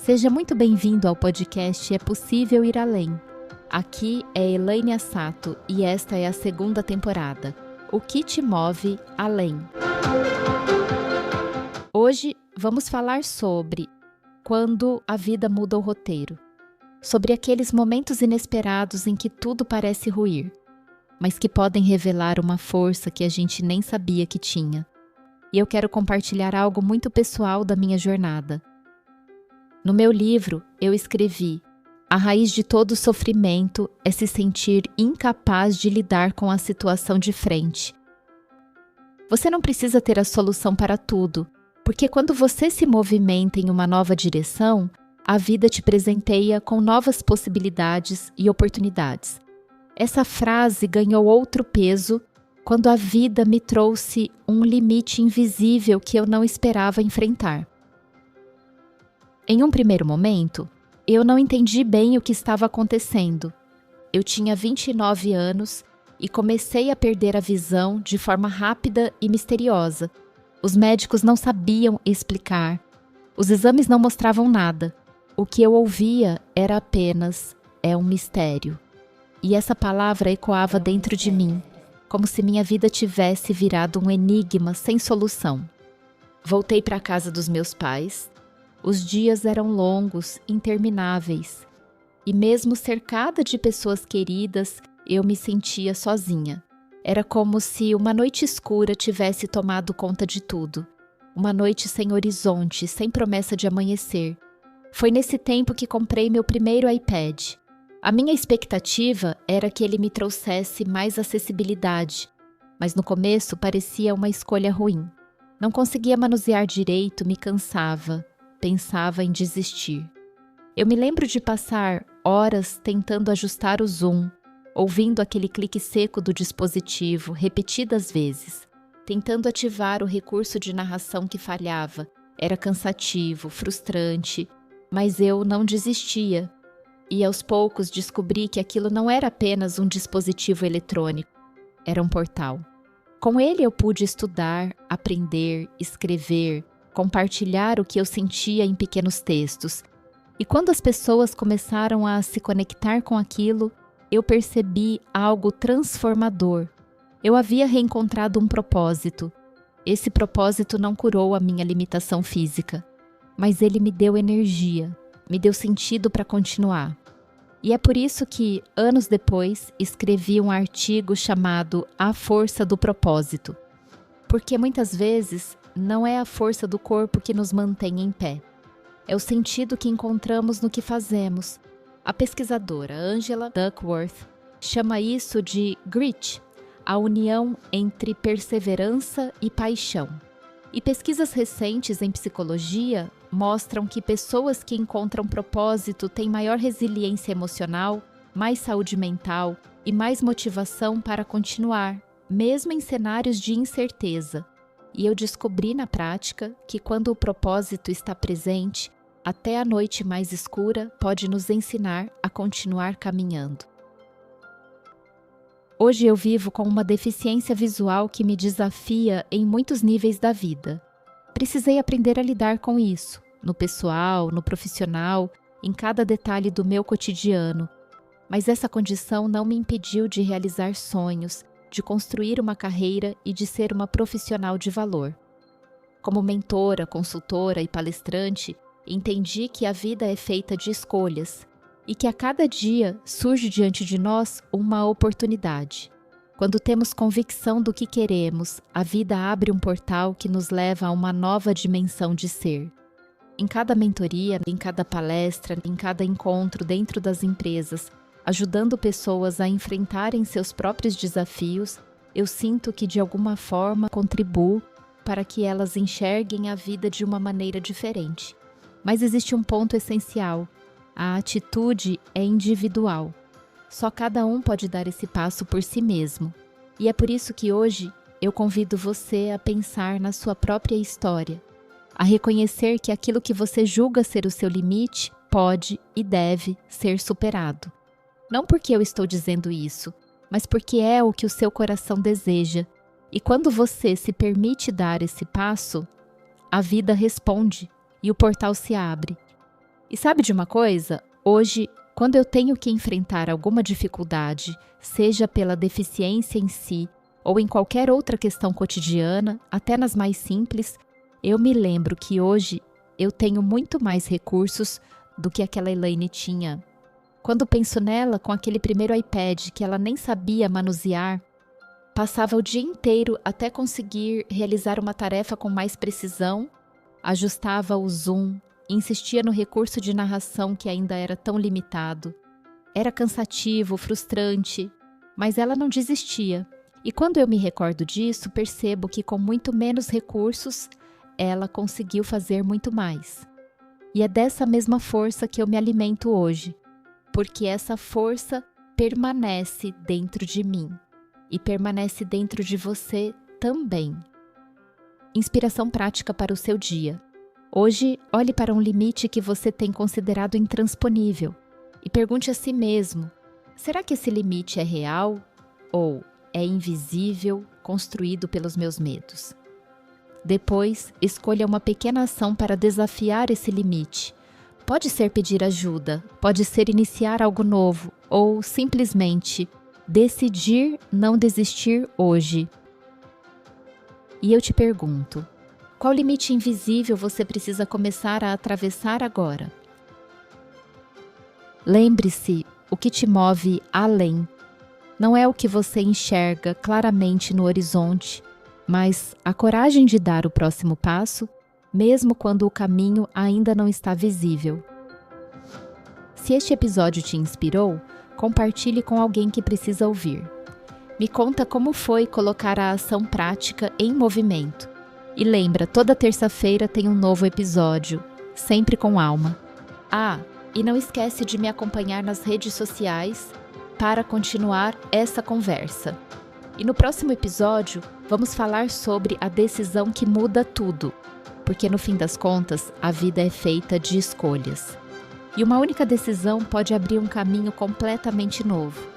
Seja muito bem-vindo ao podcast É Possível Ir Além. Aqui é Elaine Assato e esta é a segunda temporada. O que te move além? Hoje vamos falar sobre quando a vida muda o roteiro. Sobre aqueles momentos inesperados em que tudo parece ruir, mas que podem revelar uma força que a gente nem sabia que tinha. E eu quero compartilhar algo muito pessoal da minha jornada. No meu livro, eu escrevi: a raiz de todo sofrimento é se sentir incapaz de lidar com a situação de frente. Você não precisa ter a solução para tudo, porque quando você se movimenta em uma nova direção, a vida te presenteia com novas possibilidades e oportunidades. Essa frase ganhou outro peso quando a vida me trouxe um limite invisível que eu não esperava enfrentar. Em um primeiro momento, eu não entendi bem o que estava acontecendo. Eu tinha 29 anos e comecei a perder a visão de forma rápida e misteriosa. Os médicos não sabiam explicar. Os exames não mostravam nada. O que eu ouvia era apenas: é um mistério. E essa palavra ecoava dentro de mim, como se minha vida tivesse virado um enigma sem solução. Voltei para a casa dos meus pais. Os dias eram longos, intermináveis. E mesmo cercada de pessoas queridas, eu me sentia sozinha. Era como se uma noite escura tivesse tomado conta de tudo. Uma noite sem horizonte, sem promessa de amanhecer. Foi nesse tempo que comprei meu primeiro iPad. A minha expectativa era que ele me trouxesse mais acessibilidade, mas no começo parecia uma escolha ruim. Não conseguia manusear direito, me cansava. Pensava em desistir. Eu me lembro de passar horas tentando ajustar o zoom, ouvindo aquele clique seco do dispositivo repetidas vezes, tentando ativar o recurso de narração que falhava. Era cansativo, frustrante, mas eu não desistia. E aos poucos descobri que aquilo não era apenas um dispositivo eletrônico, era um portal. Com ele eu pude estudar, aprender, escrever, compartilhar o que eu sentia em pequenos textos. E quando as pessoas começaram a se conectar com aquilo, eu percebi algo transformador. Eu havia reencontrado um propósito. Esse propósito não curou a minha limitação física, mas ele me deu energia, me deu sentido para continuar. E é por isso que, anos depois, escrevi um artigo chamado A Força do Propósito. Porque muitas vezes não é a força do corpo que nos mantém em pé. É o sentido que encontramos no que fazemos. A pesquisadora Angela Duckworth chama isso de grit, a união entre perseverança e paixão. E pesquisas recentes em psicologia mostram que pessoas que encontram propósito têm maior resiliência emocional, mais saúde mental e mais motivação para continuar, mesmo em cenários de incerteza. E eu descobri na prática que quando o propósito está presente, até a noite mais escura pode nos ensinar a continuar caminhando. Hoje eu vivo com uma deficiência visual que me desafia em muitos níveis da vida. Precisei aprender a lidar com isso, no pessoal, no profissional, em cada detalhe do meu cotidiano. Mas essa condição não me impediu de realizar sonhos, de construir uma carreira e de ser uma profissional de valor. Como mentora, consultora e palestrante, entendi que a vida é feita de escolhas e que a cada dia surge diante de nós uma oportunidade. Quando temos convicção do que queremos, a vida abre um portal que nos leva a uma nova dimensão de ser. Em cada mentoria, em cada palestra, em cada encontro dentro das empresas, ajudando pessoas a enfrentarem seus próprios desafios, eu sinto que de alguma forma contribuo para que elas enxerguem a vida de uma maneira diferente. Mas existe um ponto essencial: a atitude é individual. Só cada um pode dar esse passo por si mesmo. E é por isso que hoje eu convido você a pensar na sua própria história, a reconhecer que aquilo que você julga ser o seu limite pode e deve ser superado. Não porque eu estou dizendo isso, mas porque é o que o seu coração deseja. E quando você se permite dar esse passo, a vida responde e o portal se abre. E sabe de uma coisa? Hoje, quando eu tenho que enfrentar alguma dificuldade, seja pela deficiência em si ou em qualquer outra questão cotidiana, até nas mais simples, eu me lembro que hoje eu tenho muito mais recursos do que aquela Elaine tinha. Quando penso nela com aquele primeiro iPad que ela nem sabia manusear, passava o dia inteiro até conseguir realizar uma tarefa com mais precisão, ajustava o zoom, insistia no recurso de narração que ainda era tão limitado. Era cansativo, frustrante, mas ela não desistia. E quando eu me recordo disso, percebo que com muito menos recursos, ela conseguiu fazer muito mais. E é dessa mesma força que eu me alimento hoje, porque essa força permanece dentro de mim e permanece dentro de você também. Inspiração prática para o seu dia. Hoje, olhe para um limite que você tem considerado intransponível e pergunte a si mesmo: será que esse limite é real ou é invisível, construído pelos meus medos? Depois, escolha uma pequena ação para desafiar esse limite. Pode ser pedir ajuda, pode ser iniciar algo novo ou simplesmente decidir não desistir hoje. E eu te pergunto: qual limite invisível você precisa começar a atravessar agora? Lembre-se, o que te move além não é o que você enxerga claramente no horizonte, mas a coragem de dar o próximo passo, mesmo quando o caminho ainda não está visível. Se este episódio te inspirou, compartilhe com alguém que precisa ouvir. Me conta como foi colocar a ação prática em movimento. E lembra, toda terça-feira tem um novo episódio, sempre com alma. E não esquece de me acompanhar nas redes sociais para continuar essa conversa. E no próximo episódio, vamos falar sobre a decisão que muda tudo, porque no fim das contas, a vida é feita de escolhas. E uma única decisão pode abrir um caminho completamente novo.